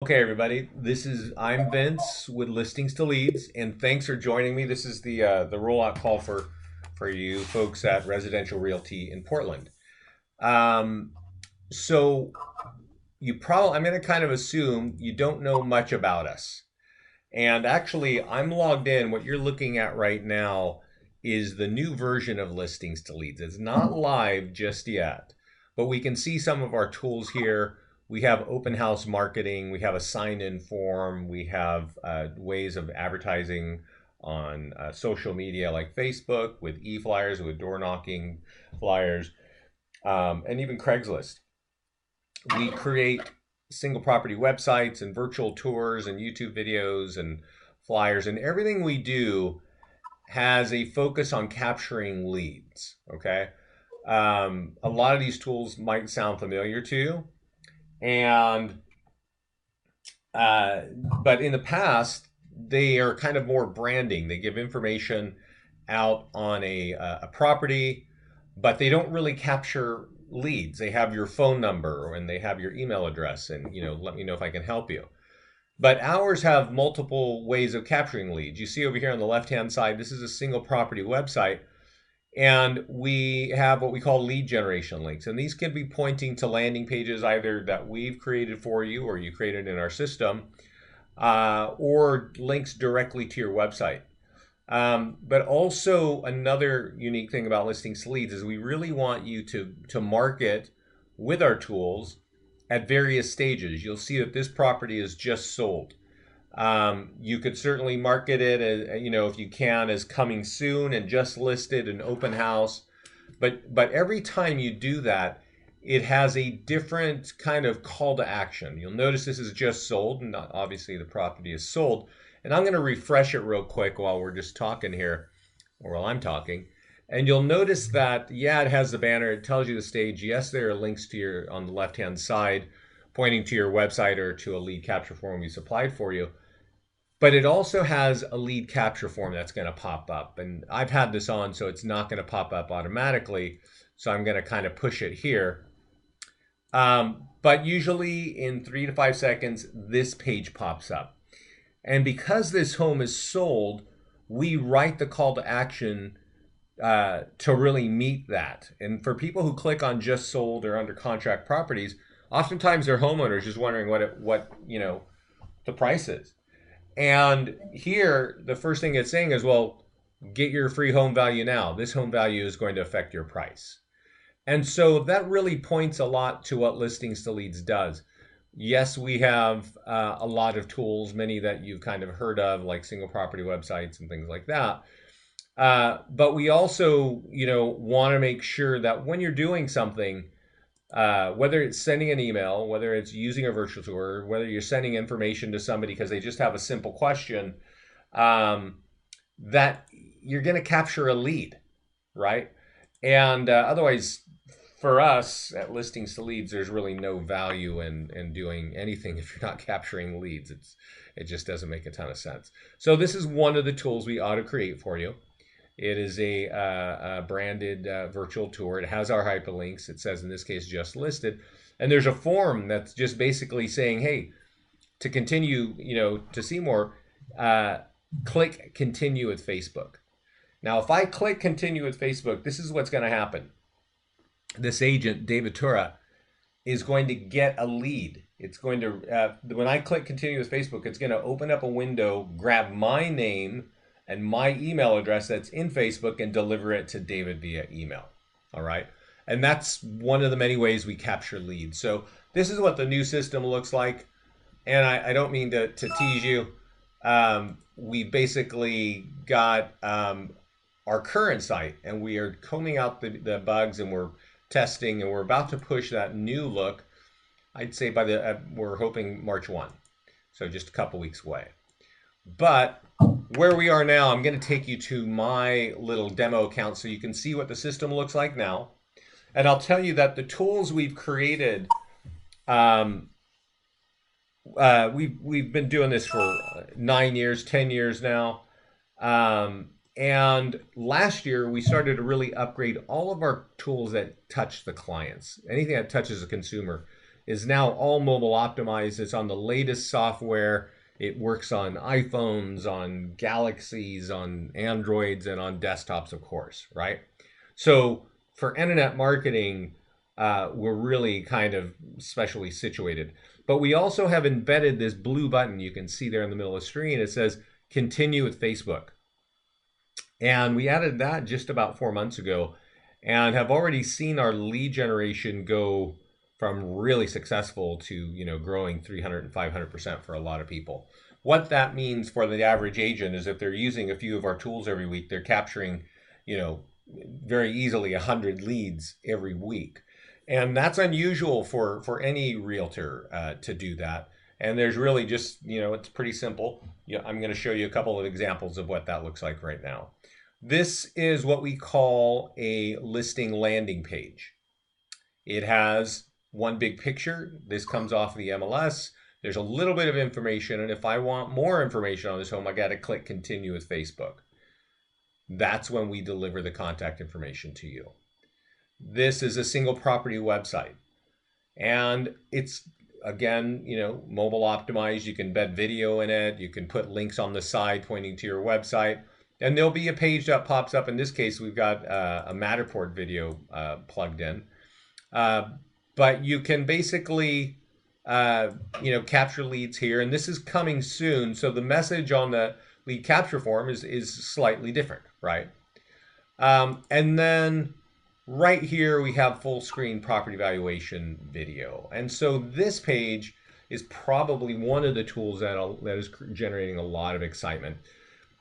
Okay, everybody. I'm Vince with Listings to Leads, and thanks for joining me. This is the rollout call for you folks at Residential Realty in Portland. Um, so I'm going to kind of assume you don't know much about us, and actually, I'm logged in. What you're looking at right now is the new version of Listings to Leads. It's not live just yet, but we can see some of our tools here. We have open house marketing. We have a sign-in form. We have ways of advertising on social media like Facebook with e-flyers, with door knocking flyers, and even Craigslist. We create single property websites and virtual tours and YouTube videos and flyers, and everything we do has a focus on capturing leads. Okay. A lot of these tools might sound familiar to you, and uh, but in the past they are kind of more branding. They give information out on a property, but they don't really capture leads. They have your phone number and they have your email address, and let me know if I can help you. But ours have multiple ways of capturing leads. You see over here on the left hand side, this is a single property website, and we have what we call lead generation links. And these can be pointing to landing pages either that we've created for you or you created in our system, or links directly to your website. But also another unique thing about Listings to Leads is we really want you to market with our tools at various stages. You'll see that this property is just sold. You could certainly market it as, if you can, as coming soon and just listed and open house. But every time you do that, it has a different kind of call to action. You'll notice this is just sold, and not obviously the property is sold. And I'm going to refresh it real quick while we're just talking here, or while I'm talking. And you'll notice that, yeah, it has the banner. It tells you the stage. Yes, there are links to on the left-hand side, pointing to your website or to a lead capture form we supplied for you. But it also has a lead capture form that's going to pop up. And I've had this on, so it's not going to pop up automatically. So I'm going to kind of push it here. But usually in 3 to 5 seconds, this page pops up. And because this home is sold, we write the call to action to really meet that. And for people who click on just sold or under contract properties, oftentimes they're homeowners just wondering what the price is. And here, the first thing it's saying is, well, get your free home value now. This home value is going to affect your price. And so that really points a lot to what Listings to Leads does. Yes, we have a lot of tools, many that you've kind of heard of, like single property websites and things like that. But we also, want to make sure that when you're doing something, whether it's sending an email, whether it's using a virtual tour, whether you're sending information to somebody because they just have a simple question, that you're going to capture a lead, right? And otherwise, for us at Listings to Leads, there's really no value in doing anything if you're not capturing leads. It just doesn't make a ton of sense. So this is one of the tools we auto create for you. It is a branded virtual tour. It has our hyperlinks. It says in this case just listed, and there's a form that's just basically saying, hey, to continue, to see more, click continue with Facebook. Now, if I click continue with Facebook, this is what's going to happen. This agent, David Tura, is going to get a lead. It's going to, when I click continue with Facebook, it's going to open up a window, grab my name and my email address that's in Facebook and deliver it to David via email. All right. And that's one of the many ways we capture leads. So this is what the new system looks like. And I don't mean to tease you. We basically got our current site, and we are combing out the bugs, and we're testing, and we're about to push that new look. I'd say we're hoping March 1. So just a couple weeks away. But where we are now, I'm going to take you to my little demo account so you can see what the system looks like now. And I'll tell you that the tools we've created, we've been doing this for 9 years, 10 years now. And last year, we started to really upgrade all of our tools that touch the clients. Anything that touches a consumer is now all mobile optimized. It's on the latest software. It works on iPhones, on Galaxies, on Androids, and on desktops, of course, right? So for internet marketing, we're really kind of specially situated. But we also have embedded this blue button you can see there in the middle of the screen. It says continue with Facebook. And we added that just about 4 months ago and have already seen our lead generation go from really successful to, you know, growing 300 and 500% for a lot of people. What that means for the average agent is if they're using a few of our tools every week, they're capturing, you know, very easily 100 leads every week. And that's unusual for any realtor to do that. And there's really just, you know, it's pretty simple. I'm going to show you a couple of examples of what that looks like right now. This is what we call a listing landing page. It has one big picture. This comes off the MLS. There's a little bit of information. And if I want more information on this home, I got to click continue with Facebook. That's when we deliver the contact information to you. This is a single property website. And it's, again, you know, mobile optimized. You can embed video in it. You can put links on the side pointing to your website. And there'll be a page that pops up. In this case, we've got a Matterport video plugged in. But you can basically, you know, capture leads here. And this is coming soon. So the message on the lead capture form is slightly different, right? And then right here, we have full screen property valuation video. And so this page is probably one of the tools that is generating a lot of excitement.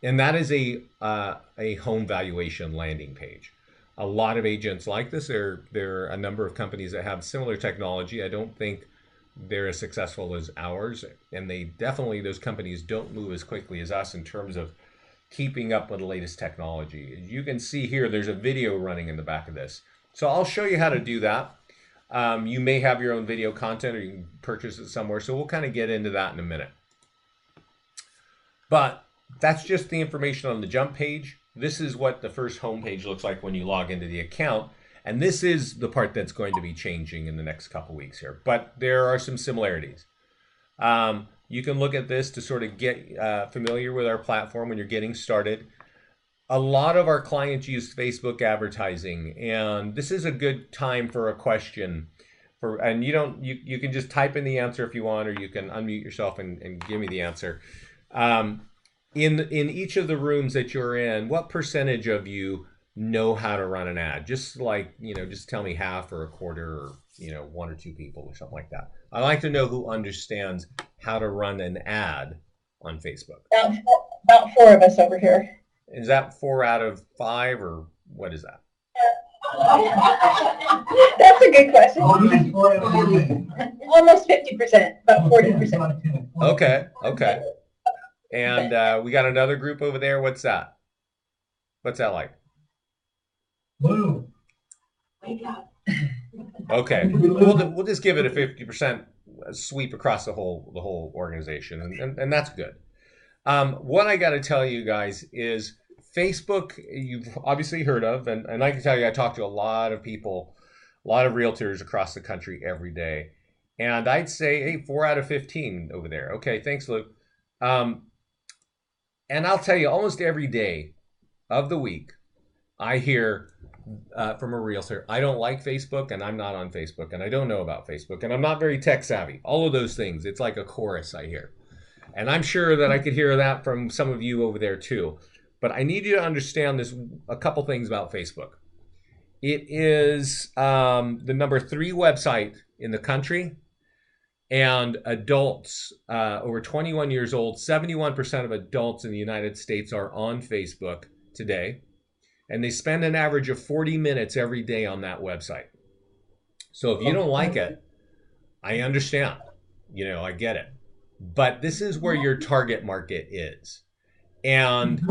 And that is a home valuation landing page. A lot of agents like this. There are a number of companies that have similar technology. I don't think they're as successful as ours. And they definitely, those companies don't move as quickly as us in terms of keeping up with the latest technology. You can see here, there's a video running in the back of this. So I'll show you how to do that. You may have your own video content or you can purchase it somewhere. So we'll kind of get into that in a minute. But that's just the information on the jump page. This is what the first home page looks like when you log into the account. And this is the part that's going to be changing in the next couple weeks here. But there are some similarities. You can look at this to sort of get familiar with our platform when you're getting started. A lot of our clients use Facebook advertising, and this is a good time for a question. And you can just type in the answer if you want, or you can unmute yourself and give me the answer. In each of the rooms that you're in, what percentage of you know how to run an ad? Just like, you know, just tell me half or a quarter or, you know, one or two people or something like that. I like to know who understands how to run an ad on Facebook. About four of us over here. Is that 4 out of 5 or what is that? That's a good question. Almost 50%, about 40%. Okay. And we got another group over there. What's that? What's that like? Blue. Wake up. Okay, we'll just give it a 50% sweep across the whole organization, and that's good. What I got to tell you guys is Facebook, you've obviously heard of, and I can tell you I talk to a lot of people, a lot of realtors across the country every day. And I'd say, hey, 4 out of 15 over there. Okay, thanks, Luke. And I'll tell you, almost every day of the week, I hear from a realtor, I don't like Facebook, and I'm not on Facebook, and I don't know about Facebook, and I'm not very tech savvy. All of those things. It's like a chorus I hear. And I'm sure that I could hear that from some of you over there too. But I need you to understand a couple things about Facebook. It is the number 3 website in the country, and adults over 21 years old, 71% of adults in the United States are on Facebook today, and they spend an average of 40 minutes every day on that website. So if you don't like it, I understand. You know, I get it. But this is where your target market is. And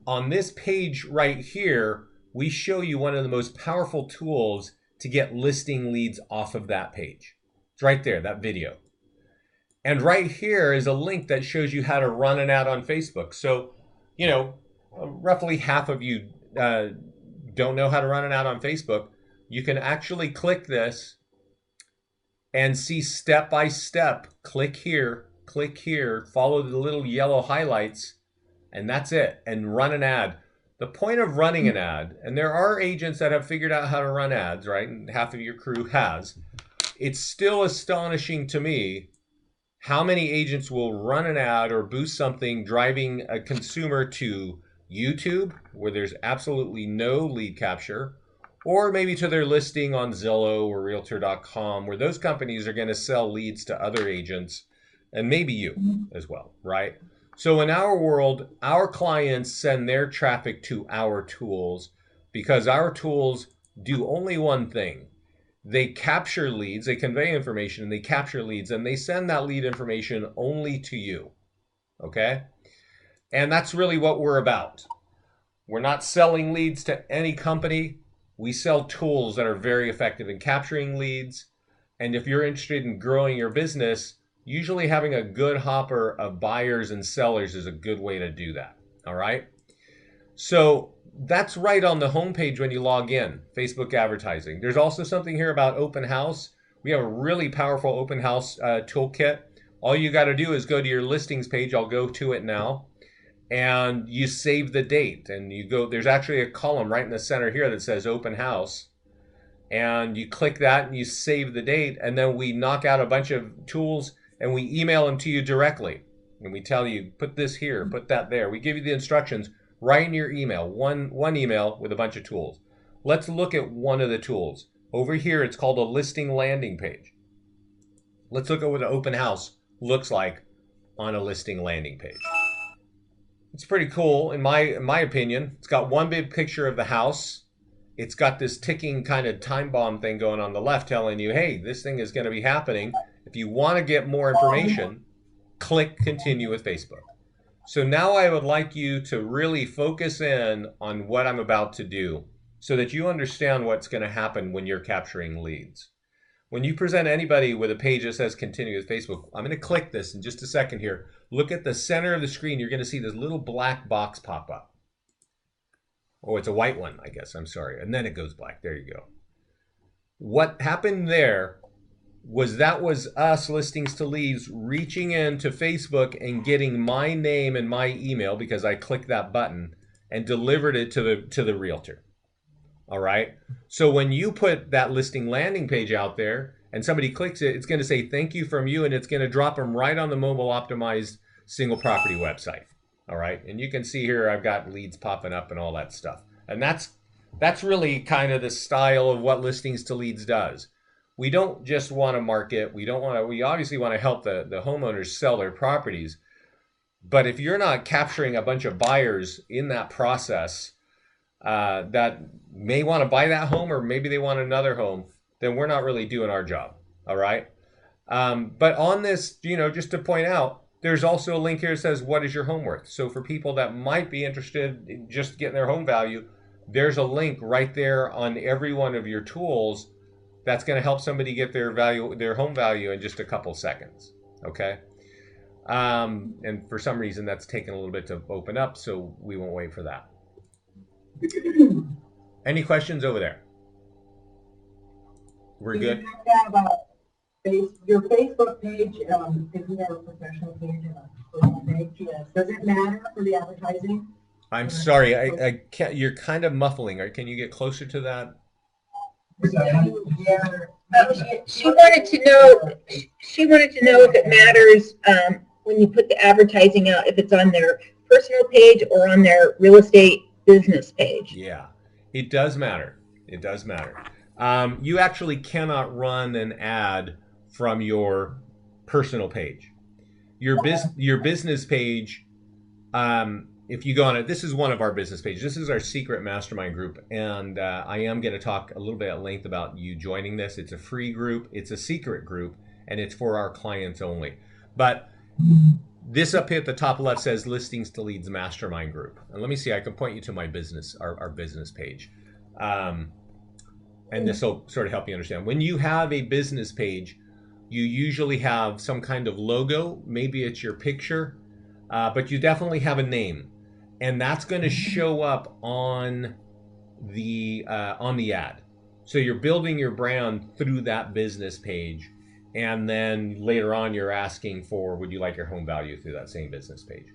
on this page right here, we show you one of the most powerful tools to get listing leads off of that page. It's right there, that video. And right here is a link that shows you how to run an ad on Facebook. So, you know, roughly half of you don't know how to run an ad on Facebook. You can actually click this and see step by step, click here, follow the little yellow highlights, and that's it, and run an ad. The point of running an ad, and there are agents that have figured out how to run ads, right? And half of your crew has. It's still astonishing to me how many agents will run an ad or boost something driving a consumer to YouTube, where there's absolutely no lead capture, or maybe to their listing on Zillow or Realtor.com, where those companies are going to sell leads to other agents and maybe you as well, right? So in our world, our clients send their traffic to our tools because our tools do only one thing. They capture leads, they convey information, and they capture leads, and they send that lead information only to you. Okay? And that's really what we're about. We're not selling leads to any company. We sell tools that are very effective in capturing leads. And if you're interested in growing your business, usually having a good hopper of buyers and sellers is a good way to do that. All right? So that's right on the homepage when you log in, Facebook advertising. There's also something here about open house. We have a really powerful open house toolkit. All you got to do is go to your listings page. I'll go to it now. And you save the date. And you go, there's actually a column right in the center here that says open house. And you click that and you save the date. And then we knock out a bunch of tools and we email them to you directly. And we tell you, put this here, put that there. We give you the instructions right in your email, one email with a bunch of tools. Let's look at one of the tools. Over here, it's called a listing landing page. Let's look at what an open house looks like on a listing landing page. It's pretty cool, in my opinion. It's got one big picture of the house. It's got this ticking kind of time bomb thing going on the left telling you, hey, this thing is going to be happening. If you want to get more information, click continue with Facebook. So now I would like you to really focus in on what I'm about to do so that you understand what's going to happen when you're capturing leads. When you present anybody with a page that says continue with Facebook, I'm going to click this in just a second here. Look at the center of the screen. You're going to see this little black box pop up. Oh, it's a white one, I guess. I'm sorry. And then it goes black. There you go. What happened there was that was us, Listings to Leads, reaching into Facebook and getting my name and my email because I clicked that button and delivered it to the realtor. All right. So when you put that listing landing page out there and somebody clicks it, it's going to say thank you from you, and it's going to drop them right on the mobile optimized single property website. All right. And you can see here I've got leads popping up and all that stuff. And that's really kind of the style of what Listings to Leads does. We don't just want to market. We obviously want to help the homeowners sell their properties. But if you're not capturing a bunch of buyers in that process that may want to buy that home, or maybe they want another home, then we're not really doing our job. All right. But on this, just to point out, there's also a link here that says, what is your home worth? So for people that might be interested in just getting their home value, there's a link right there on every one of your tools that's going to help somebody get their home value in just a couple seconds. Okay. And for some reason that's taken a little bit to open up, so we won't wait for that. Any questions over there? We're good. Your Facebook page, isn't there a professional page and a personal page? Yes. Does it matter for the advertising? I'm sorry, I can't. You're kind of muffling. Can you get closer to that? She wanted to know. She wanted to know if it matters when you put the advertising out, if it's on their personal page or on their real estate business page. Yeah, it does matter. It does matter. You actually cannot run an ad from your personal page. Your business page. If you go on it, this is one of our business pages. This is our secret mastermind group. And I am going to talk a little bit at length about you joining this. It's a free group. It's a secret group. And it's for our clients only. But this up here at the top left says Listings to Leads Mastermind Group. And let me see. I can point you to my business, our business page. And this will sort of help you understand. When you have a business page, you usually have some kind of logo. Maybe it's your picture. But you definitely have a name. And that's going to show up on the ad. So you're building your brand through that business page. And then later on, you're asking for, would you like your home value through that same business page?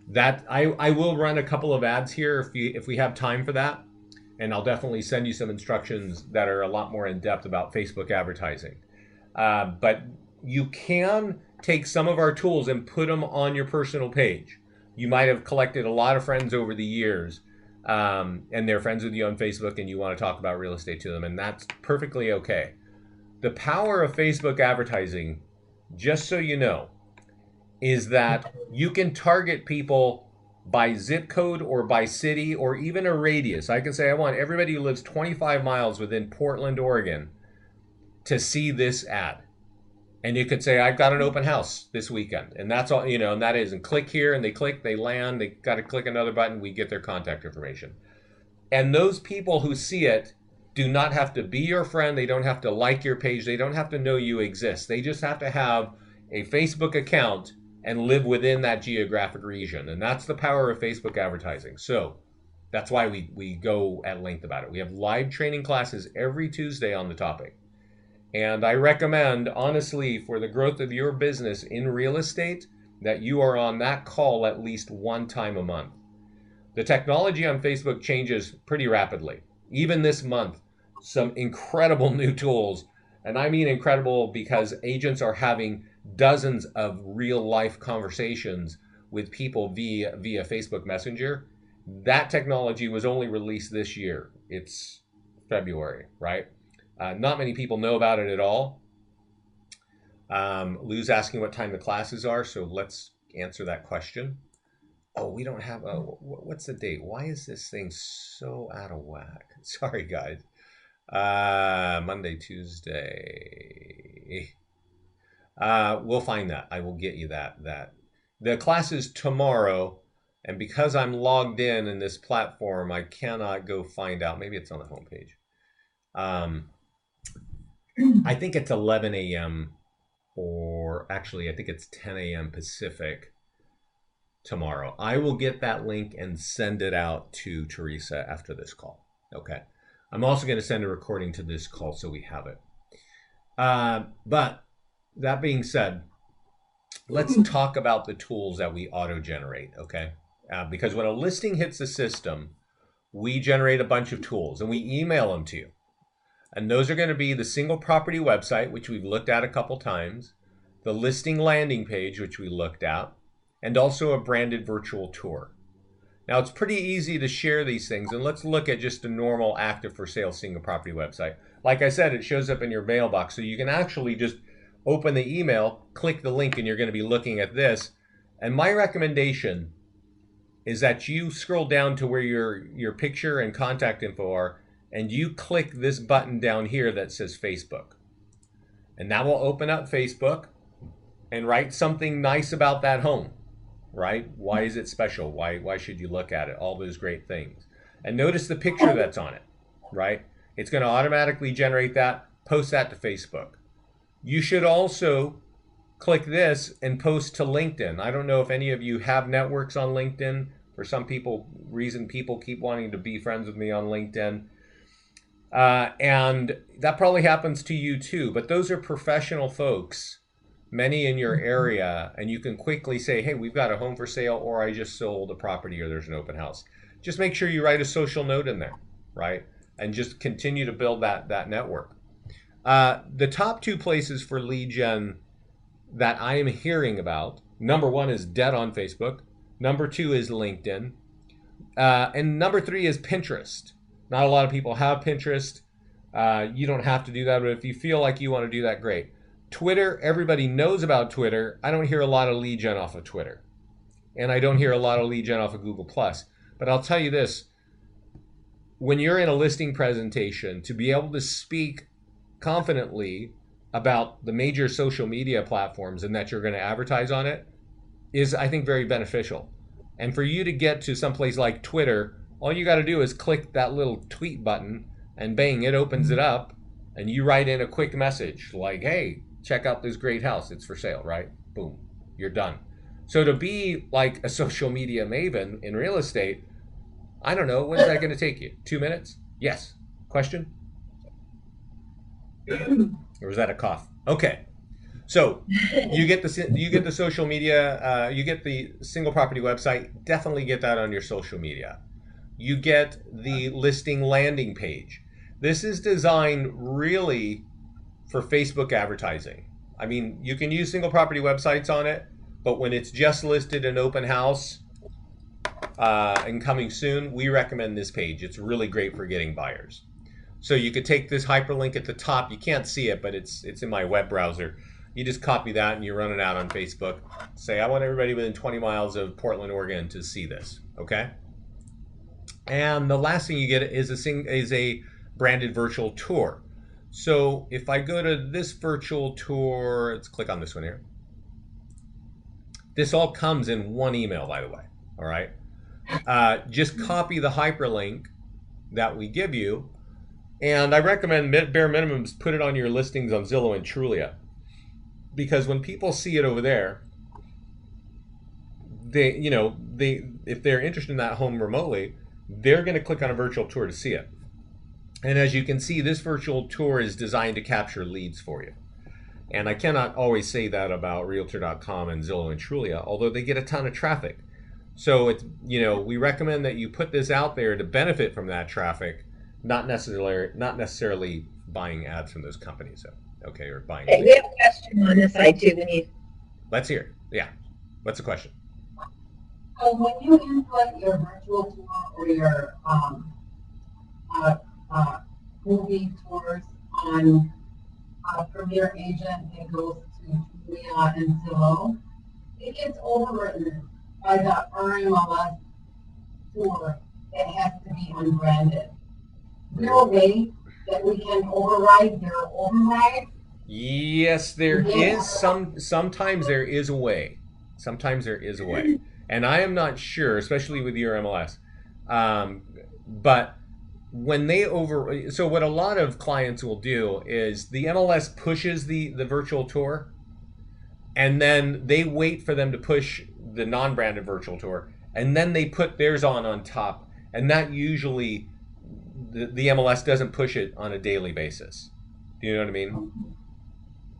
That I will run a couple of ads here if we have time for that. And I'll definitely send you some instructions that are a lot more in depth about Facebook advertising. But you can take some of our tools and put them on your personal page. You might have collected a lot of friends over the years, and they're friends with you on Facebook, and you want to talk about real estate to them, and that's perfectly okay. The power of Facebook advertising, just so you know, is that you can target people by zip code or by city or even a radius. I can say I want everybody who lives 25 miles within Portland, Oregon to see this ad. And you could say, I've got an open house this weekend. And that's all, and that is, and click here, and they click, they land, they got to click another button, we get their contact information. And those people who see it do not have to be your friend. They don't have to like your page. They don't have to know you exist. They just have to have a Facebook account and live within that geographic region. And that's the power of Facebook advertising. So that's why we go at length about it. We have live training classes every Tuesday on the topic. And I recommend, honestly, for the growth of your business in real estate, that you are on that call at least one time a month. The technology on Facebook changes pretty rapidly. Even this month, some incredible new tools, and I mean incredible because agents are having dozens of real life conversations with people via Facebook Messenger. That technology was only released this year. It's February, right? Not many people know about it at all. Lou's asking what time the classes are, so let's answer that question. Oh, we don't have what's the date? Why is this thing so out of whack? Sorry, guys. Monday, Tuesday. We'll find that. I will get you that. The class is tomorrow, and because I'm logged in this platform, I cannot go find out. Maybe it's on the homepage. I think it's 11 a.m. or actually, I think it's 10 a.m. Pacific tomorrow. I will get that link and send it out to Teresa after this call. Okay. I'm also going to send a recording to this call so we have it. But that being said, let's talk about the tools that we auto-generate, okay? Because when a listing hits the system, we generate a bunch of tools and we email them to you. And those are going to be the single property website, which we've looked at a couple times, the listing landing page, which we looked at, and also a branded virtual tour. Now, it's pretty easy to share these things, and let's look at just a normal active for sale single property website. Like I said, it shows up in your mailbox, so you can actually just open the email, click the link, and you're going to be looking at this. And my recommendation is that you scroll down to where your picture and contact info are, and you click this button down here that says Facebook. And that will open up Facebook and write something nice about that home, right? Why is it special? Why should you look at it? All those great things. And notice the picture that's on it, right? It's going to automatically generate that, post that to Facebook. You should also click this and post to LinkedIn. I don't know if any of you have networks on LinkedIn. For some reason people keep wanting to be friends with me on LinkedIn. And that probably happens to you too, but those are professional folks, many in your area, and you can quickly say, hey, we've got a home for sale, or I just sold a property, or there's an open house. Just make sure you write a social note in there, right? And just continue to build that network. The top two places for lead gen that I am hearing about, number one is dead on Facebook. Number two is LinkedIn. And number three is Pinterest. Not a lot of people have Pinterest. You don't have to do that, but if you feel like you want to do that, great. Twitter, everybody knows about Twitter. I don't hear a lot of lead gen off of Twitter. And I don't hear a lot of lead gen off of Google+. But I'll tell you this. When you're in a listing presentation, to be able to speak confidently about the major social media platforms and that you're going to advertise on it is, I think, very beneficial. And for you to get to someplace like Twitter, all you got to do is click that little tweet button and bang, it opens it up and you write in a quick message like, hey, check out this great house. It's for sale, right? Boom, you're done. So to be like a social media maven in real estate, I don't know, when's that going to take you? 2 minutes? Yes. Question? Or was that a cough? Okay. So you get the social media, you get the single property website. Definitely get that on your social media. You get the listing landing page. This is designed really for Facebook advertising. I mean, you can use single property websites on it, but when it's just listed an open house and coming soon, we recommend this page. It's really great for getting buyers. So you could take this hyperlink at the top. You can't see it, but it's in my web browser. You just copy that and you run it out on Facebook. Say, I want everybody within 20 miles of Portland, Oregon to see this. Okay? And the last thing you get is a branded virtual tour. So if I go to this virtual tour, let's click on this one here. This all comes in one email, by the way. All right. Just copy the hyperlink that we give you. And I recommend bare minimums put it on your listings on Zillow and Trulia. Because when people see it over there, if they're interested in that home remotely, they're going to click on a virtual tour to see it. And as you can see, this virtual tour is designed to capture leads for you. And I cannot always say that about Realtor.com and Zillow and Trulia, although they get a ton of traffic. So it's, we recommend that you put this out there to benefit from that traffic, not necessarily buying ads from those companies. So, okay, or buying. Okay, we have a question on this side too. Let's hear it. Yeah. What's the question? So when you input your virtual tour or your movie tours on Premier Agent, it goes to Julia and Zillow, it gets overwritten by the RMLS tour. It has to be unbranded. Is there a way that we can override their override? Yes, there is. Sometimes there is a way. Sometimes there is a way. And I am not sure, especially with your MLS. But when they so what a lot of clients will do is the MLS pushes the virtual tour, and then they wait for them to push the non-branded virtual tour, and then they put theirs on top. And that usually, the MLS doesn't push it on a daily basis. Do you know what I mean?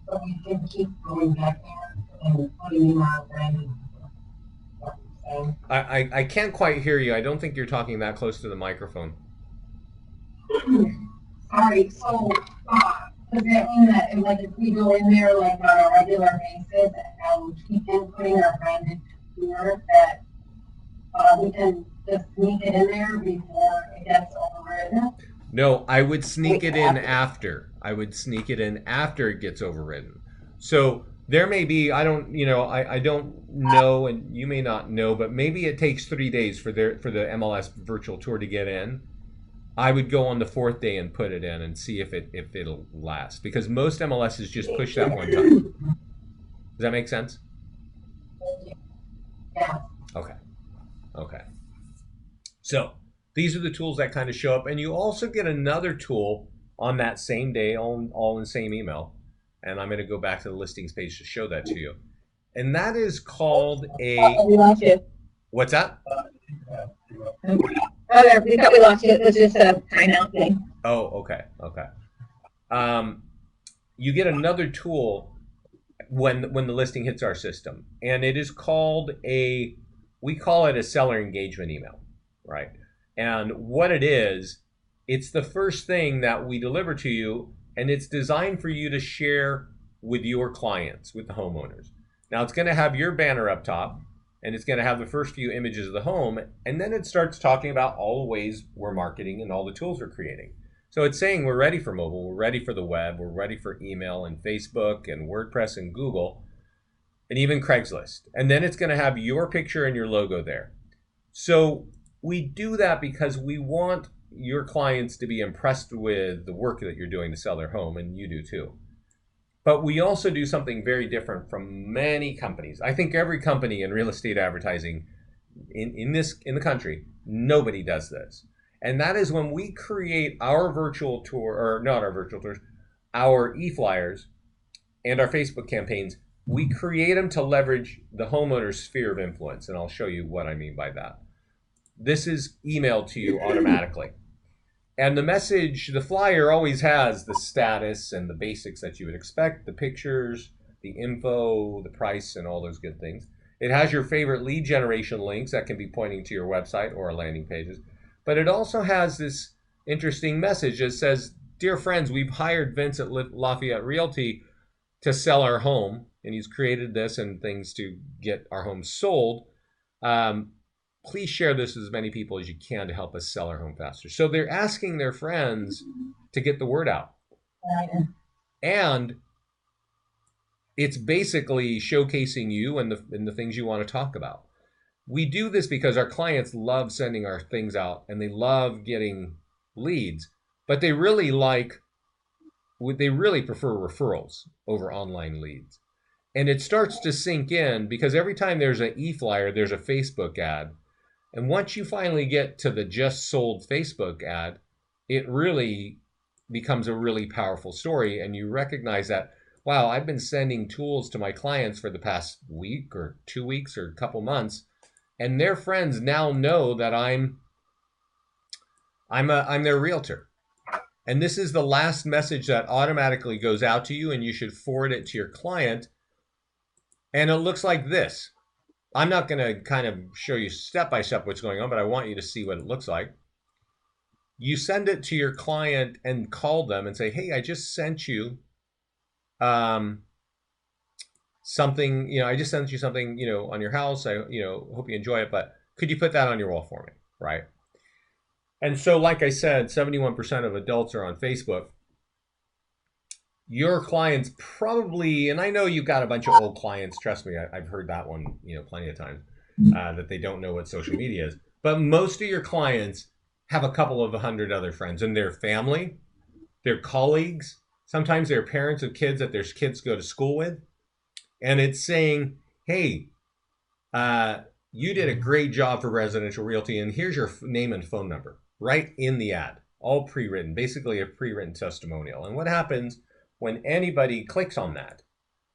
So we can keep going back there and putting in our branded. I can't quite hear you. I don't think you're talking that close to the microphone. Sorry. So does that mean that if we go in there on a regular basis and keep inputting our branded tour, that we can just sneak it in there before it gets overridden? No, I would sneak it in after. I would sneak it in after it gets overridden. So there may be, I don't know, and you may not know, but maybe it takes 3 days for the MLS virtual tour to get in. I would go on the 4th day and put it in and see if it'll last, because most MLSs just push that one time. Does that make sense? Yeah. Okay. So these are the tools that kind of show up, and you also get another tool on that same day, all in the same email. And I'm going to go back to the listings page to show that to you. And that is called a... We lost you. What's that? Oh, there, we thought we lost you. It was just a timeout thing. Oh, okay. You get another tool when the listing hits our system. And it is called we call it a seller engagement email, right? And what it is, it's the first thing that we deliver to you, and it's designed for you to share with your clients, with the homeowners. Now, it's going to have your banner up top, and it's going to have the first few images of the home, and then it starts talking about all the ways we're marketing and all the tools we're creating. So it's saying we're ready for mobile, we're ready for the web, we're ready for email and Facebook and WordPress and Google, and even Craigslist. And then it's going to have your picture and your logo there. So we do that because we want your clients to be impressed with the work that you're doing to sell their home, and you do too. But we also do something very different from many companies. I think every company in real estate advertising in the country, nobody does this. And that is when we create our virtual tour, or not our virtual tours, our e-flyers and our Facebook campaigns, we create them to leverage the homeowner's sphere of influence. And I'll show you what I mean by that. This is emailed to you automatically. And the message, the flyer always has the status and the basics that you would expect, the pictures, the the info, the price, and all those good things. It has your favorite lead generation links that can be pointing to your website or landing pages. But it also has this interesting message that says, dear friends, we've hired Vince at Lafayette Realty to sell our home, and he's created this and things to get our home sold. Please share this with as many people as you can to help us sell our home faster. So they're asking their friends to get the word out. And it's basically showcasing you and the things you want to talk about. We do this because our clients love sending our things out and they love getting leads, but they really prefer referrals over online leads. And it starts to sink in because every time there's an e-flyer, there's a Facebook ad. And once you finally get to the just sold Facebook ad, it really becomes a really powerful story. And you recognize that, wow, I've been sending tools to my clients for the past week or 2 weeks or a couple months, and their friends now know that I'm their realtor. And this is the last message that automatically goes out to you, and you should forward it to your client. And it looks like this. I'm not going to kind of show you step by step what's going on, but I want you to see what it looks like. You send it to your client and call them and say, hey, I just sent you something, I just sent you something, on your house. I, hope you enjoy it, but could you put that on your wall for me, right? And so, like I said, 71% of adults are on Facebook. Your clients probably, and I know you've got a bunch of old clients, trust me, I've heard that one, plenty of times, that they don't know what social media is. But most of your clients have a couple of 100 other friends, and their family, their colleagues, sometimes their parents of kids that their kids go to school with. And it's saying, hey, you did a great job for Residential Realty, and here's your name and phone number right in the ad, all pre-written, basically a pre-written testimonial. And what happens when anybody clicks on that?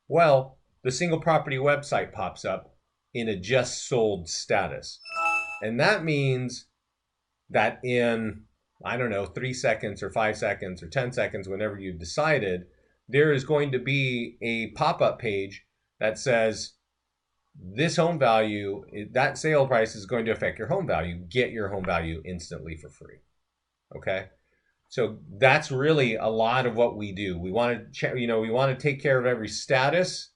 Well, the single property website pops up in a just sold status. And that means that in, 3 seconds or 5 seconds or 10 seconds, whenever you've decided, there is going to be a pop-up page that says, this home value, that sale price is going to affect your home value. Get your home value instantly for free. Okay? So that's really a lot of what we do. We want to, we want to take care of every status.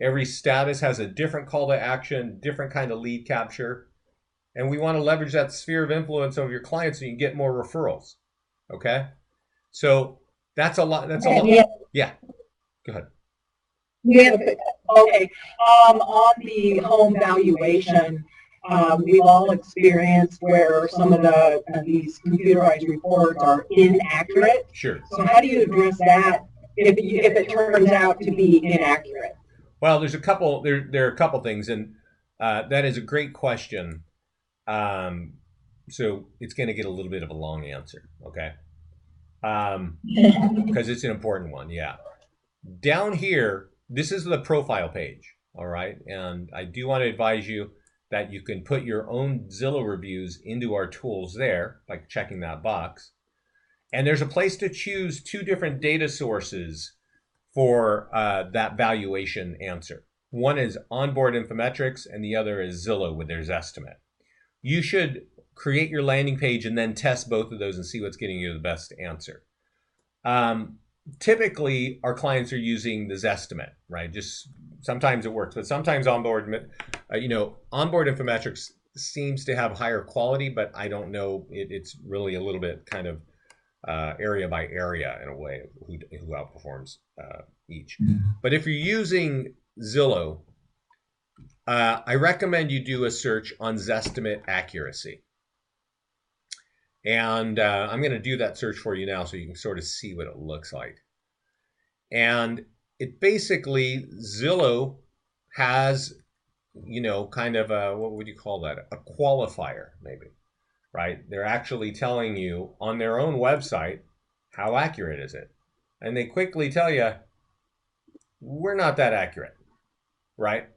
Every status has a different call to action, different kind of lead capture. And we want to leverage that sphere of influence of your clients so you can get more referrals. Okay? So that's a lot. Yeah. Go ahead. Yeah. Okay. On the home valuation, we've all experienced where some of these computerized reports are inaccurate. Sure. So how do you address that if it turns out to be inaccurate? Well, there's a couple. There are a couple things, and that is a great question. So it's going to get a little bit of a long answer. Okay. Because it's an important one. Yeah. Down here, this is the profile page, all right? And I do want to advise you that you can put your own Zillow reviews into our tools there by checking that box. And there's a place to choose 2 different data sources for that valuation answer. One is Onboard Infometrics, and the other is Zillow with their Zestimate. You should create your landing page and then test both of those and see what's getting you the best answer. Typically, our clients are using the Zestimate, right? Just sometimes it works, but sometimes Onboard Infometrics seems to have higher quality, but I don't know. It's really a little bit kind of area by area in a way who outperforms each. But if you're using Zillow, I recommend you do a search on Zestimate accuracy. And I'm going to do that search for you now so you can sort of see what it looks like. And it basically, Zillow has, kind of a, what would you call that? A qualifier, maybe, right? They're actually telling you on their own website, how accurate is it? And they quickly tell you, we're not that accurate, right?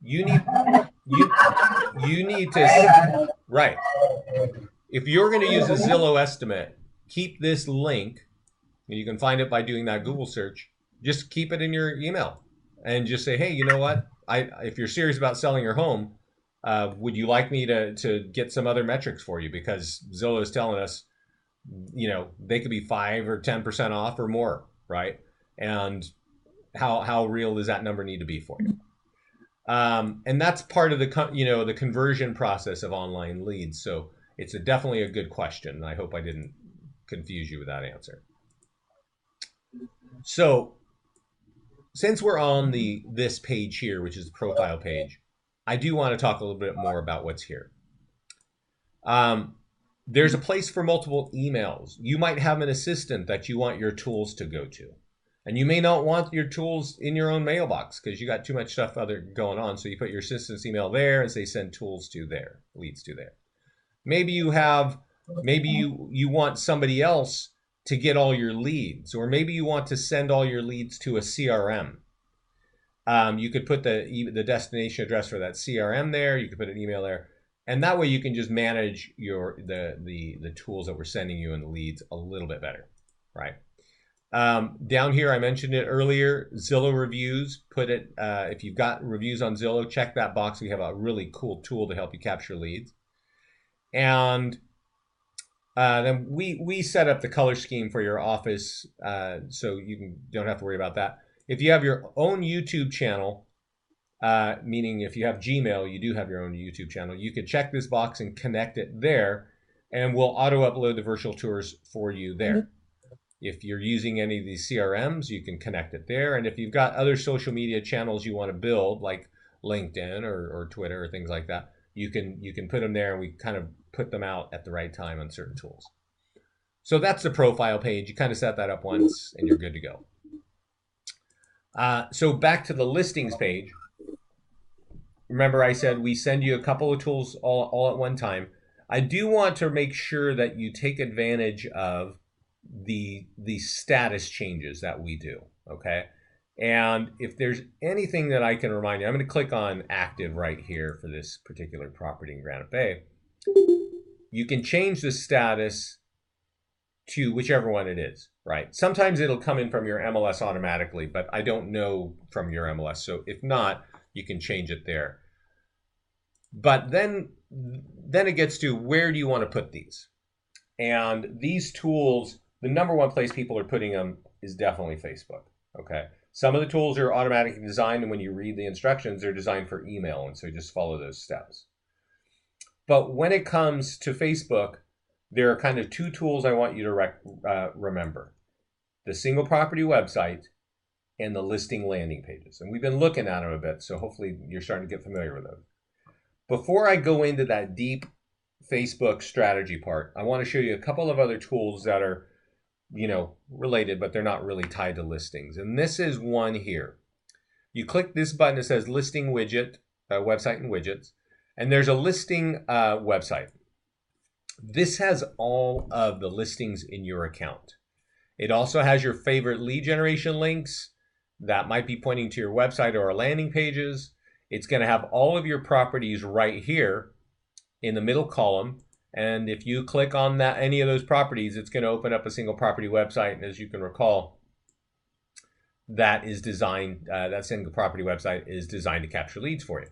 You need to, right. If you're going to use a Zillow estimate, keep this link, and you can find it by doing that Google search. Just keep it in your email. and just say, hey, you know what? If you're serious about selling your home, would you like me to get some other metrics for you? Because Zillow is telling us, they could be 5 or 10% off or more, right? And how real does that number need to be for you? And that's part of the conversion process of online leads. So it's definitely a good question. I hope I didn't confuse you with that answer. So since we're on this page here, which is the profile page, I do want to talk a little bit more about what's here. There's a place for multiple emails. You might have an assistant that you want your tools to go to. And you may not want your tools in your own mailbox because you got too much stuff other going on. So you put your assistant's email there and say send tools to there, leads to there. Maybe you want somebody else to get all your leads, or maybe you want to send all your leads to a CRM. You could put the destination address for that CRM there. You could put an email there, and that way you can just manage the tools that we're sending you and the leads a little bit better, right? Down here, I mentioned it earlier, Zillow reviews. If you've got reviews on Zillow, check that box. We have a really cool tool to help you capture leads. And then we set up the color scheme for your office, so you don't have to worry about that. If you have your own YouTube channel, meaning if you have Gmail, you do have your own YouTube channel, you could check this box and connect it there, and we'll auto-upload the virtual tours for you there. Mm-hmm. If you're using any of these CRMs, you can connect it there. And if you've got other social media channels you want to build, like LinkedIn or Twitter or things like that, you can put them there, and we kind of put them out at the right time on certain tools. So that's the profile page. You kind of set that up once, and you're good to go. So back to the listings page. Remember I said we send you a couple of tools all at one time. I do want to make sure that you take advantage of the status changes that we do, okay? And if there's anything that I can remind you, I'm going to click on active right here for this particular property in Granite Bay. You can change the status to whichever one it is, right? Sometimes it'll come in from your MLS automatically, but I don't know from your MLS. So if not, you can change it there. But then it gets to, where do you want to put these? And these tools, the number one place people are putting them is definitely Facebook, okay? Some of the tools are automatically designed, and when you read the instructions, they're designed for email, and so just follow those steps. But when it comes to Facebook, there are kind of two tools I want you to remember. The single property website and the listing landing pages. And we've been looking at them a bit, so hopefully you're starting to get familiar with those. Before I go into that deep Facebook strategy part, I want to show you a couple of other tools that are, related, but they're not really tied to listings. And this is one here. You click this button that says listing widget, website and widgets, and there's a listing website. This has all of the listings in your account. It also has your favorite lead generation links that might be pointing to your website or landing pages. It's going to have all of your properties right here in the middle column. And if you click on any of those properties, it's going to open up a single property website. And as you can recall, that single property website is designed to capture leads for you.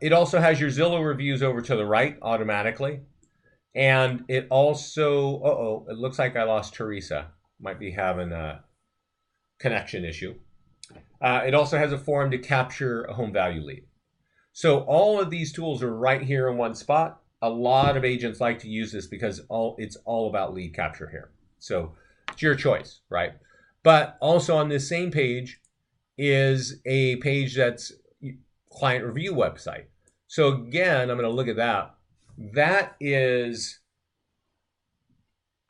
It also has your Zillow reviews over to the right automatically. And it also, it looks like I lost Teresa. Might be having a connection issue. It also has a form to capture a home value lead. So all of these tools are right here in one spot. A lot of agents like to use this because it's all about lead capture here. So it's your choice, right? But also on this same page is a page that's client review website. So again, I'm going to look at that. That is,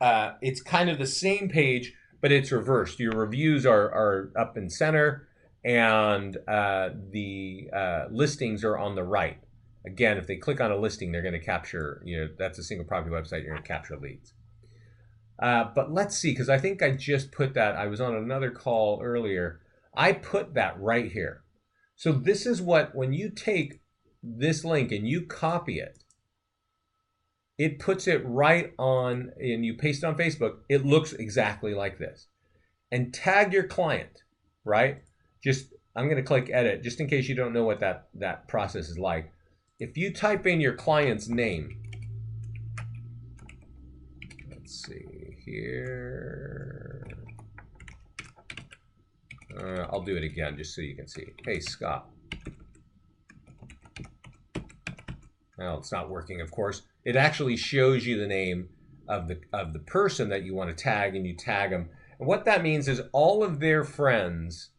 it's kind of the same page, but it's reversed. Your reviews are up in center, and the listings are on the right. Again, if they click on a listing, they're going to capture, that's a single property website, you're going to capture leads. But let's see, because I think I just put that, I was on another call earlier. I put that right here. So this is when you take this link and you copy it, it puts it right on, and you paste it on Facebook, it looks exactly like this. And tag your client, right? Just I'm going to click edit just in case you don't know what that process is like. If you type in your client's name, let's see here. I'll do it again just so you can see. Hey, Scott. Well, it's not working, of course. It actually shows you the name of the person that you want to tag, and you tag them. And what that means is all of their friends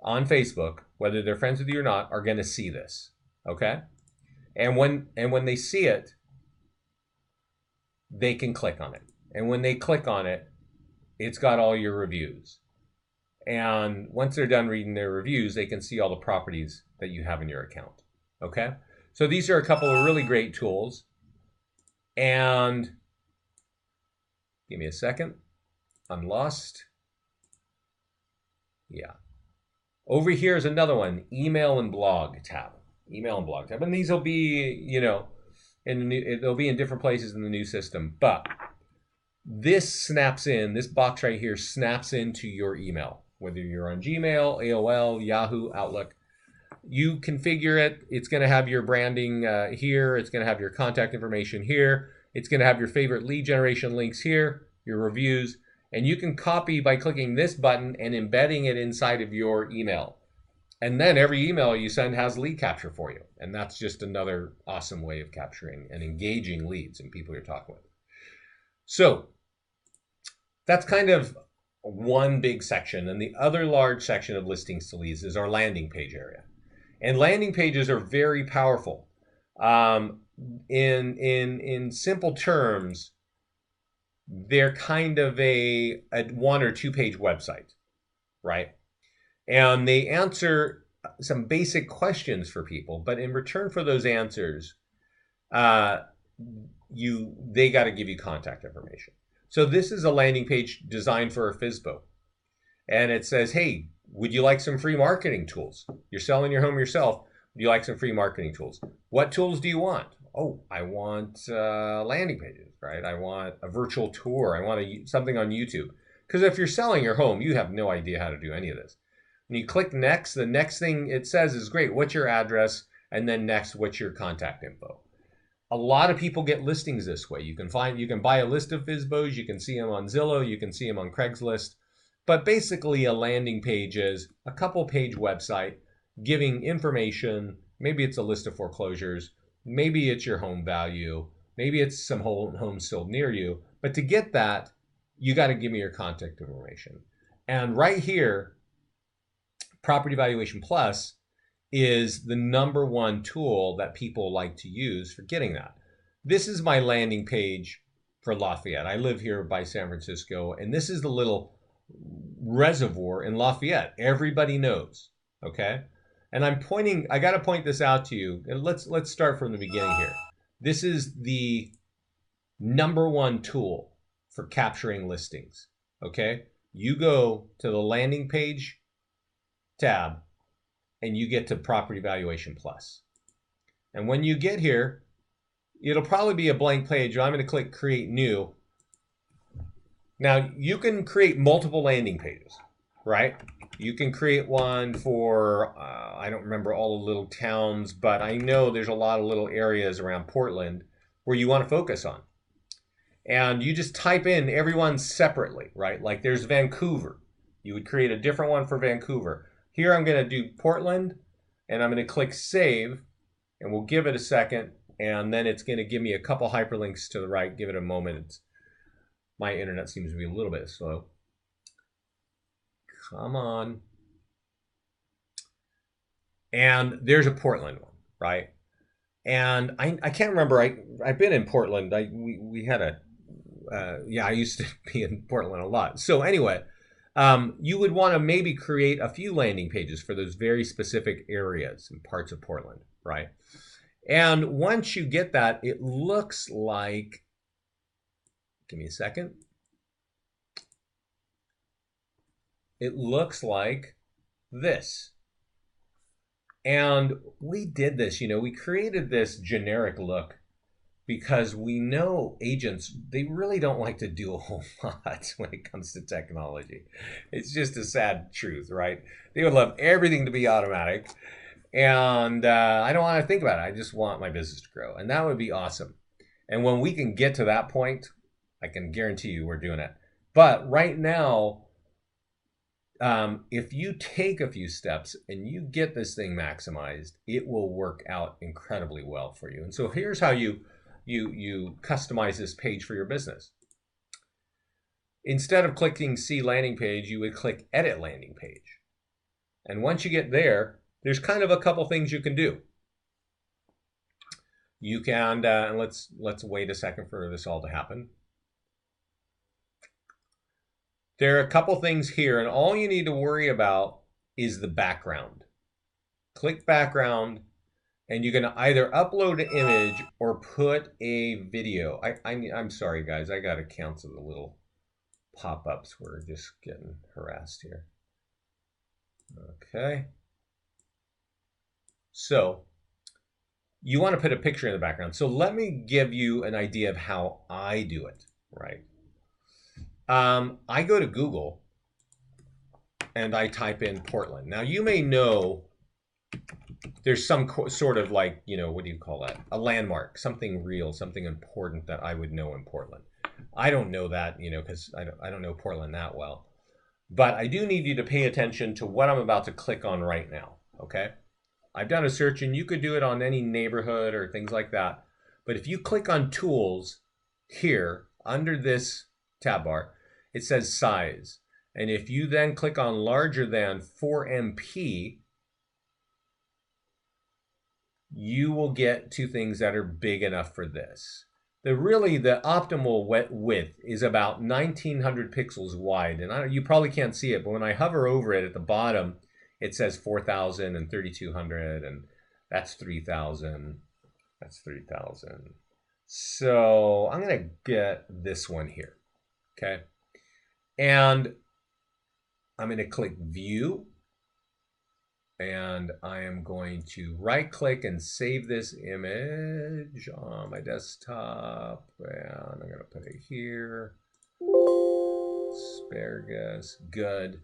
on Facebook, whether they're friends with you or not, are going to see this. Okay? And when they see it, they can click on it. And when they click on it, it's got all your reviews. And once they're done reading their reviews, they can see all the properties that you have in your account. Okay? So these are a couple of really great tools. And give me a second. I'm lost. Yeah. Over here is another one, email and blog tab. Email and blog tab. And these will be, you know, they'll be in different places in the new system. But this snaps in, this box right here snaps into your email. Whether you're on Gmail, AOL, Yahoo, Outlook. You configure it. It's going to have your branding here. It's going to have your contact information here. It's going to have your favorite lead generation links here, your reviews. And you can copy by clicking this button and embedding it inside of your email. And then every email you send has lead capture for you. And that's just another awesome way of capturing and engaging leads and people you're talking with. So that's kind of one big section. And the other large section of listings to leads is our landing page area. And landing pages are very powerful. In simple terms, they're kind of a 1 or 2 page website, right? And they answer some basic questions for people, but in return for those answers, they got to give you contact information. So this is a landing page designed for a FSBO, and it says, "Hey, would you like some free marketing tools? You're selling your home yourself. Would you like some free marketing tools? What tools do you want? Oh, I want landing pages, right? I want a virtual tour. I want something on YouTube." Because if you're selling your home, you have no idea how to do any of this. When you click next, the next thing it says is, great, what's your address? And then next, what's your contact info? A lot of people get listings this way. You can buy a list of FSBOs. You can see them on Zillow. You can see them on Craigslist. But basically, a landing page is a couple page website giving information. Maybe it's a list of foreclosures. Maybe it's your home value. Maybe it's some homes sold near you. But to get that, you got to give me your contact information. And right here, Property Valuation Plus is the #1 tool that people like to use for getting that. This is my landing page for Lafayette. I live here by San Francisco, and this is the little reservoir in Lafayette. Everybody knows, okay? And I got to point this out to you. And let's start from the beginning here. This is the #1 tool for capturing listings, okay? You go to the landing page tab, and you get to Property Valuation Plus. And when you get here, it'll probably be a blank page. I'm going to click Create New. Now, you can create multiple landing pages, right? You can create one for, I don't remember all the little towns, but I know there's a lot of little areas around Portland where you want to focus on. And you just type in everyone separately, right? Like there's Vancouver. You would create a different one for Vancouver. Here I'm going to do Portland, and I'm going to click Save, and we'll give it a second, and then it's going to give me a couple hyperlinks to the right. Give it a moment. My internet seems to be a little bit slow. Come on. And there's a Portland one, right? And I can't remember. I've been in Portland. We had a I used to be in Portland a lot. So anyway, you would want to maybe create a few landing pages for those very specific areas and parts of Portland, right? And once you get that, it looks like, give me a second. It looks like this. And we did this, we created this generic look because we know agents, they really don't like to do a whole lot when it comes to technology. It's just a sad truth, right? They would love everything to be automatic. And I don't want to think about it. I just want my business to grow. And that would be awesome. And when we can get to that point, I can guarantee you we're doing it. But right now, if you take a few steps and you get this thing maximized, it will work out incredibly well for you. And so here's how you customize this page for your business. Instead of clicking See Landing Page, you would click Edit Landing Page. And once you get there, there's kind of a couple things you can do. You can, and let's wait a second for this all to happen. There are a couple things here, and all you need to worry about is the background. Click background, and you can either upload an image or put a video. I'm sorry, guys. I got to cancel the little pop-ups. We're just getting harassed here. Okay. So you want to put a picture in the background. So let me give you an idea of how I do it, right? I go to Google and I type in Portland. Now you may know there's some sort of like, you know, what do you call that? A landmark, something real, something important that I would know in Portland. I don't know that, you know, because I don't know Portland that well. But I do need you to pay attention to what I'm about to click on right now, okay? I've done a search, and you could do it on any neighborhood or things like that. But if you click on Tools here under this tab bar, it says Size. And if you then click on Larger Than 4MP, you will get to things that are big enough for this. The optimal width is about 1900 pixels wide. And you probably can't see it, but when I hover over it at the bottom, it says 4,000 and 3,200, and that's 3,000. That's 3,000. So I'm going to get this one here, okay? And I'm going to click View, and I am going to right-click and save this image on my desktop, and I'm going to put it here. Asparagus, good.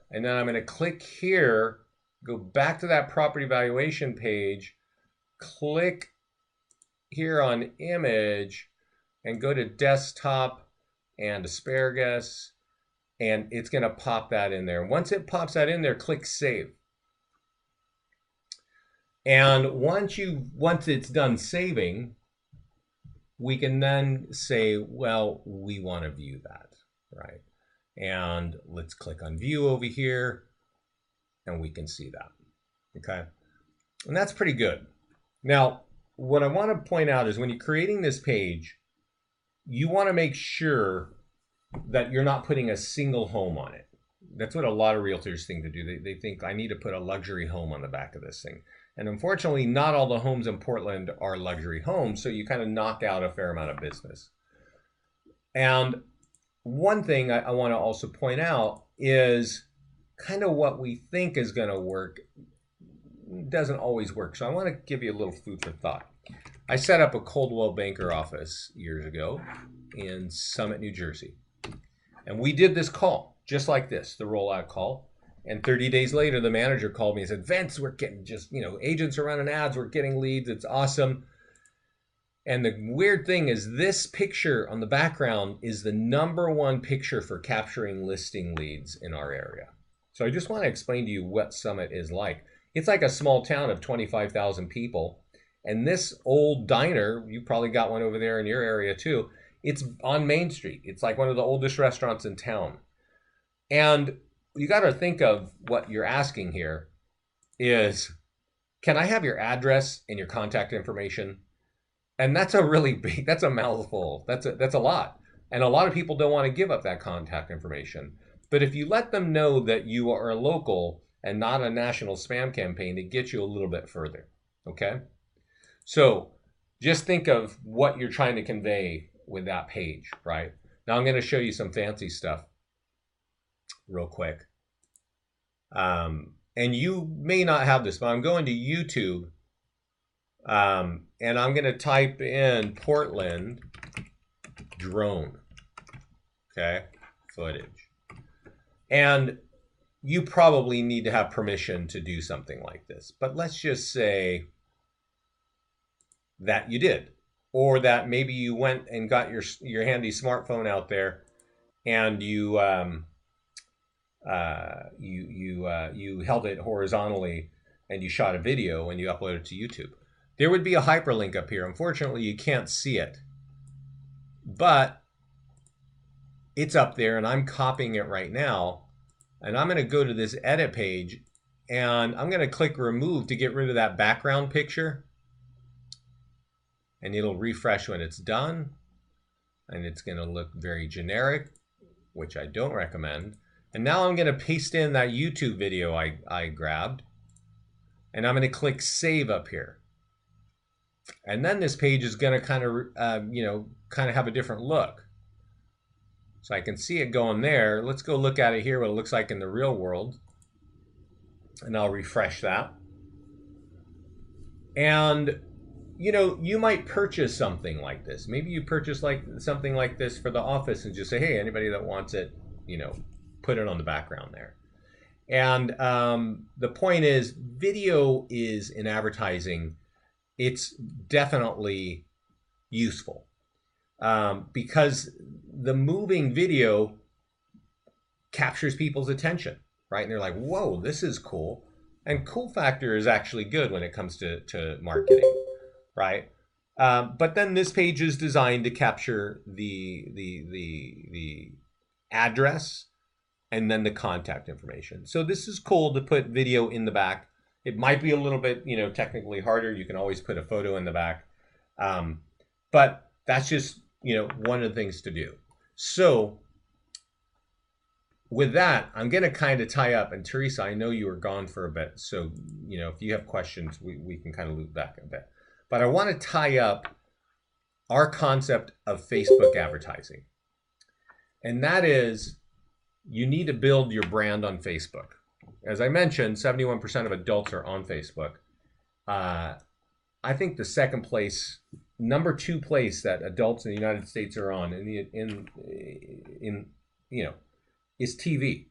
And then I'm going to click here, go back to that property valuation page, click here on image, and go to desktop and asparagus, and it's going to pop that in there. Once it pops that in there, click save. And once it's done saving, we can then say, well, we want to view that, right? And let's click on view over here, and we can see that, okay? And that's pretty good. Now, what I want to point out is when you're creating this page, you want to make sure that you're not putting a single home on it. That's what a lot of realtors think to do. They think, I need to put a luxury home on the back of this thing. And unfortunately, not all the homes in Portland are luxury homes, so you kind of knock out a fair amount of business. And one thing I want to also point out is kind of what we think is going to work doesn't always work. So I want to give you a little food for thought. I set up a Coldwell Banker office years ago in Summit, New Jersey. And we did this call, just like this, the rollout call. And 30 days later, the manager called me and said, Vince, we're getting just, you know, agents are running ads, we're getting leads, it's awesome. And the weird thing is this picture on the background is the #1 picture for capturing listing leads in our area. So I just want to explain to you what Summit is like. It's like a small town of 25,000 people. And this old diner, you probably got one over there in your area too, it's on Main Street. It's like one of the oldest restaurants in town. And you got to think of what you're asking here is, can I have your address and your contact information? And that's a really big, that's a mouthful. That's a lot. And a lot of people don't want to give up that contact information. But if you let them know that you are local and not a national spam campaign, it gets you a little bit further. Okay? So just think of what you're trying to convey with that page, right? Now I'm going to show you some fancy stuff real quick. And you may not have this, but I'm going to YouTube. And I'm going to type in Portland drone, okay, footage. And you probably need to have permission to do something like this. But let's just say that you did, or that maybe you went and got your handy smartphone out there and you you held it horizontally and you shot a video and you uploaded it to YouTube. There would be a hyperlink up here. Unfortunately, you can't see it, but it's up there and I'm copying it right now. And I'm going to go to this edit page and I'm going to click remove to get rid of that background picture. And it'll refresh when it's done. And it's going to look very generic, which I don't recommend. And now I'm going to paste in that YouTube video I grabbed. And I'm going to click save up here. And then this page is going to kind of have a different look. So I can see it going there. Let's go look at it here, what it looks like in the real world. And I'll refresh that. And, you know, you might purchase something like this. Maybe you purchase something like this for the office and just say, hey, anybody that wants it, you know, put it on the background there. And the point is, video is in advertising, it's definitely useful because the moving video captures people's attention, right? And they're like, whoa, this is cool. And cool factor is actually good when it comes to marketing, right? But then this page is designed to capture the address and then the contact information. So this is cool to put video in the back. It might be a little bit, you know, technically harder. You can always put a photo in the back. But that's just, you know, one of the things to do. So with that, I'm going to kind of tie up. And Teresa, I know you were gone for a bit. So, you know, if you have questions, we can kind of loop back a bit. But I want to tie up our concept of Facebook advertising. And that is, you need to build your brand on Facebook. As I mentioned, 71% of adults are on Facebook. I think the second place, number 2 place that adults in the United States are on in you know, is TV.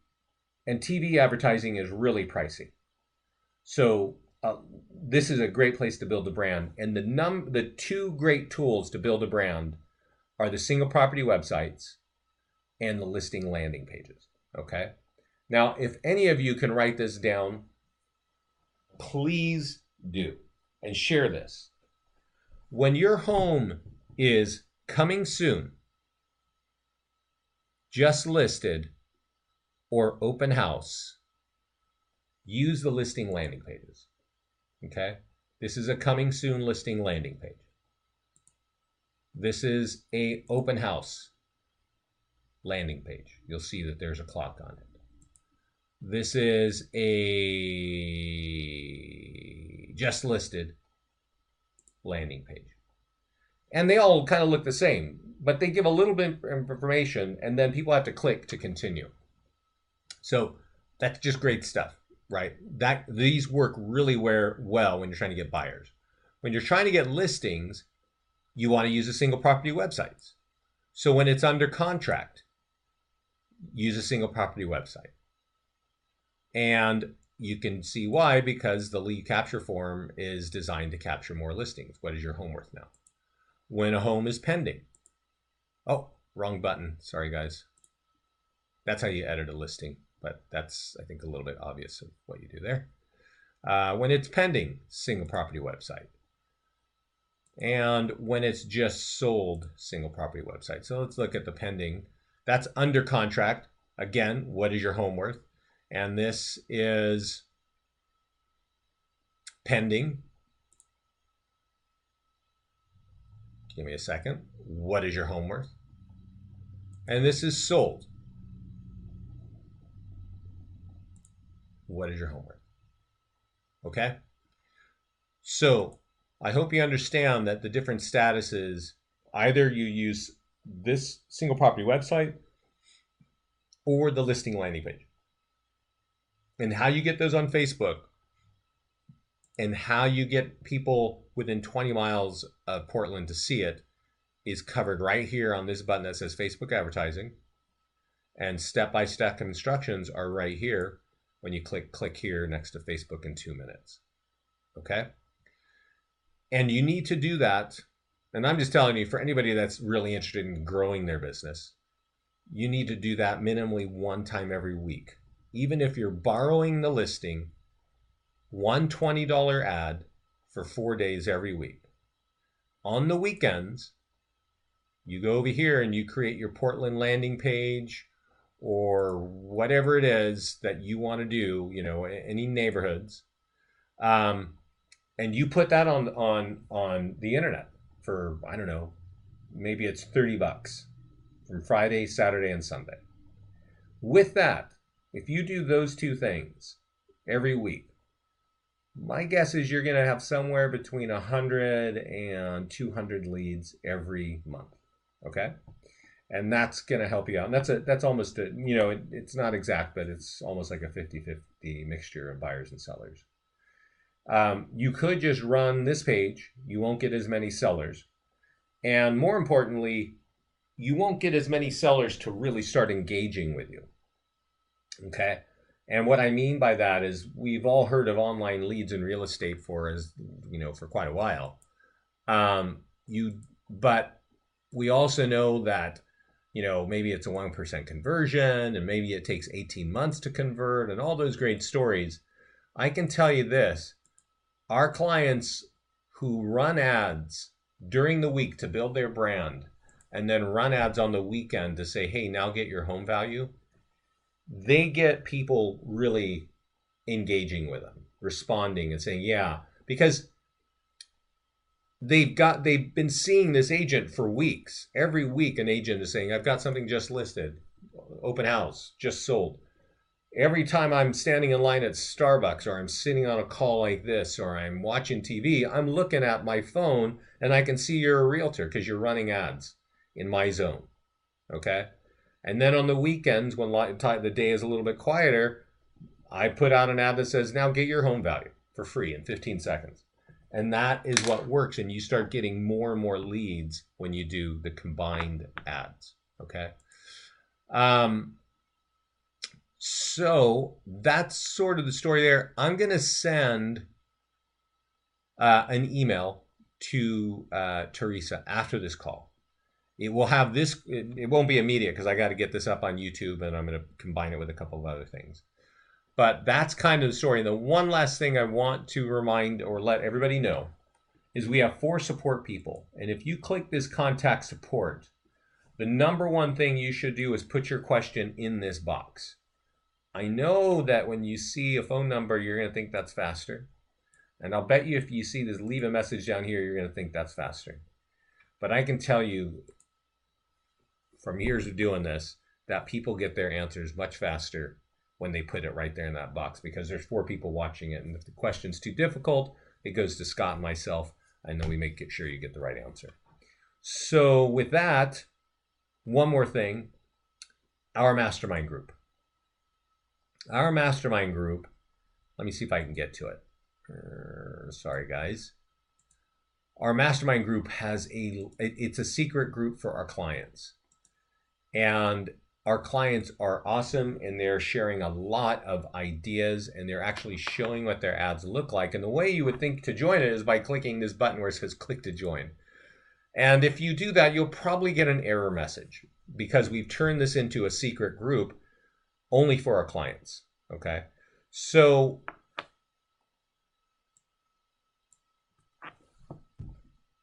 And TV advertising is really pricey. So this is a great place to build a brand. And the 2 great tools to build a brand are the single property websites and the listing landing pages. Okay. Now, if any of you can write this down, please do and share this. When your home is coming soon, just listed, or open house, use the listing landing pages. Okay? This is a coming soon listing landing page. This is a open house landing page. You'll see that there's a clock on it. This is a just listed landing page. And they all kind of look the same, but they give a little bit of information and then people have to click to continue. So that's just great stuff, right? These work really well when you're trying to get buyers. When you're trying to get listings, you want to use a single property websites. So when it's under contract, use a single property website. And you can see why, because the lead capture form is designed to capture more listings. What is your home worth now? When a home is pending. Oh, wrong button. Sorry, guys. That's how you edit a listing, but that's, I think, a little bit obvious of what you do there. When it's pending, single property website. And when it's just sold, single property website. So let's look at the pending. That's under contract. Again, what is your home worth? And this is pending. Give me a second. What is your home worth? And this is sold. What is your home worth? Okay? So I hope you understand that the different statuses, either you use this single property website or the listing landing page. And how you get those on Facebook and how you get people within 20 miles of Portland to see it is covered right here on this button that says Facebook advertising. And step-by-step instructions are right here when you click here next to Facebook in 2 minutes. Okay? And you need to do that. And I'm just telling you, for anybody that's really interested in growing their business, you need to do that minimally one time every week. Even if you're borrowing the listing, one $20 ad for 4 days every week. On the weekends, you go over here and you create your Portland landing page or whatever it is that you want to do, you know, any neighborhoods. And you put that on the internet for, I don't know, maybe it's $30 from Friday, Saturday, and Sunday. With that, if you do those two things every week, my guess is you're going to have somewhere between 100 and 200 leads every month. Okay? And that's going to help you out. And that's almost a, you know, it's not exact, but it's almost like a 50-50 mixture of buyers and sellers. You could just run this page. You won't get as many sellers. And more importantly, you won't get as many sellers to really start engaging with you. Okay? And what I mean by that is we've all heard of online leads in real estate for quite a while. But we also know that, you know, maybe it's a 1% conversion and maybe it takes 18 months to convert and all those great stories. I can tell you this, our clients who run ads during the week to build their brand and then run ads on the weekend to say, hey, now get your home value, they get people really engaging with them, responding and saying, yeah, because they've been seeing this agent for weeks. Every week an agent is saying, I've got something just listed, open house, just sold. Every time I'm standing in line at Starbucks or I'm sitting on a call like this or I'm watching TV, I'm looking at my phone and I can see you're a realtor because you're running ads in my zone. Okay? And then on the weekends, when the day is a little bit quieter, I put out an ad that says, now get your home value for free in 15 seconds. And that is what works. And you start getting more and more leads when you do the combined ads. Okay? So that's sort of the story there. I'm going to send an email to Teresa after this call. It will have this, it won't be immediate because I got to get this up on YouTube and I'm going to combine it with a couple of other things. But that's kind of the story. And the one last thing I want to remind or let everybody know is we have 4 support people. And if you click this contact support, the number one thing you should do is put your question in this box. I know that when you see a phone number, you're going to think that's faster. And I'll bet you if you see this leave a message down here, you're going to think that's faster. But I can tell you from years of doing this that people get their answers much faster when they put it right there in that box because there's 4 people watching it. And if the question's too difficult, it goes to Scott and myself, and then we make sure you get the right answer. So with that, one more thing, our mastermind group. Our mastermind group, let me see if I can get to it. Sorry, guys. Our mastermind group it's a secret group for our clients. And our clients are awesome and they're sharing a lot of ideas and they're actually showing what their ads look like. And the way you would think to join it is by clicking this button where it says click to join. And if you do that, you'll probably get an error message because we've turned this into a secret group only for our clients. Okay. So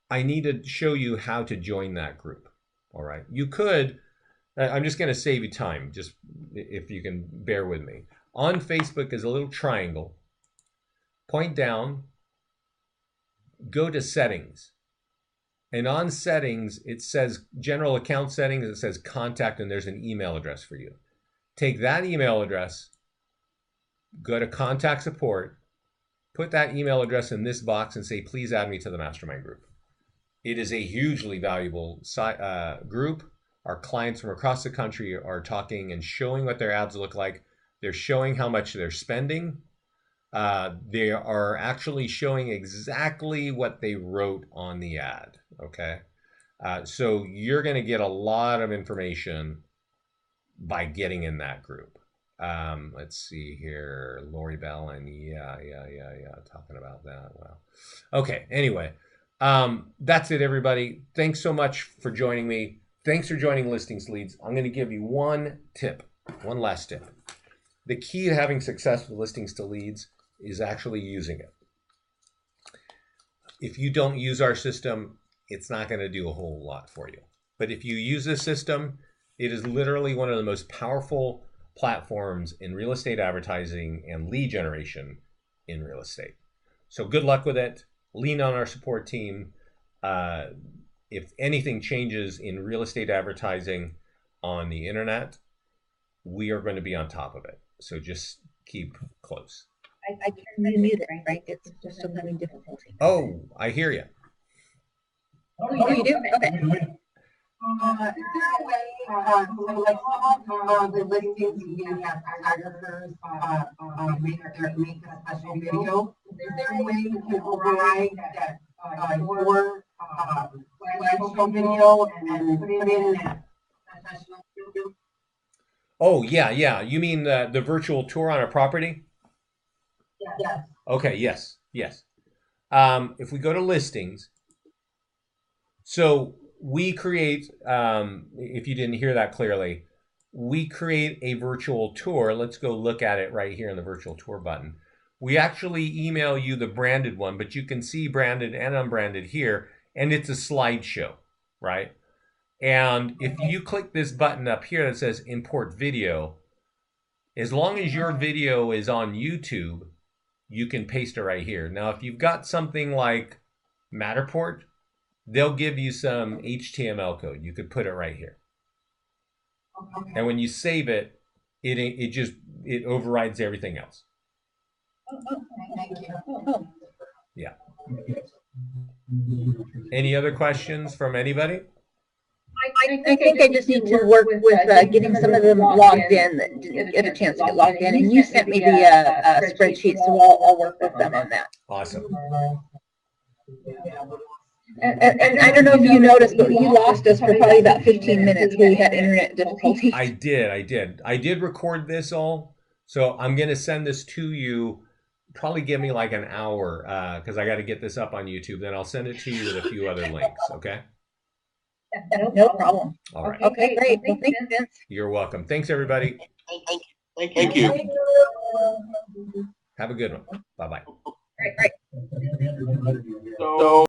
I need to show you how to join that group. All right. You could, I'm just going to save you time, just if you can bear with me. On Facebook is a little triangle. Point down, go to settings. And on settings, it says general account settings, it says contact, and there's an email address for you. Take that email address, go to contact support, put that email address in this box and say, please add me to the mastermind group. It is a hugely valuable group. Our clients from across the country are talking and showing what their ads look like. They're showing how much they're spending. They are actually showing exactly what they wrote on the ad. Okay. So you're going to get a lot of information by getting in that group. Let's see here. Lori Bell and yeah. Talking about that. Wow. Okay. Anyway, that's it, everybody. Thanks so much for joining me. Thanks for joining Listings Leads. I'm going to give you one last tip. The key to having success with listings to leads is actually using it. If you don't use our system, it's not going to do a whole lot for you. But if you use this system, it is literally one of the most powerful platforms in real estate advertising and lead generation in real estate. So good luck with it. Lean on our support team. If anything changes in real estate advertising on the internet, we are going to be on top of it. So just keep close. I can mute it, right? It's just still having difficulty. Oh, I hear you. Oh, you do? Okay. Is there a way, so like some of the listings, you have photographers, make a special video. Is there a way you can override that, your, slideshow video and put it in that professional video? Oh, yeah. You mean the virtual tour on a property? Yes. Okay, yes. If we go to listings, so we create, if you didn't hear that clearly, we create a virtual tour. Let's go look at it right here in the virtual tour button. We actually email you the branded one, but you can see branded and unbranded here, and it's a slideshow, right? And if you click this button up here that says import video, as long as your video is on YouTube, you can paste it right here. Now, if you've got something like Matterport, they'll give you some HTML code. You could put it right here. And when you save it, it overrides everything else. Thank you. Yeah. Any other questions from anybybody? I think I just need to work with getting some of them logged in that didn't get a chance to get logged in. And you sent me the spreadsheet, so I'll work with them on that. Awesome. And I don't know if you noticed, but you lost us for probably about 15 minutes. We had internet difficulties. I did record this all. So I'm going to send this to you. Probably give me like an hour because I got to get this up on YouTube. Then I'll send it to you with a few other links. Okay. No problem. All right. Okay, great. Well, thanks, Vince. You're welcome. Thanks, everybody. Thank you. Have a good one. Bye-bye. Right. So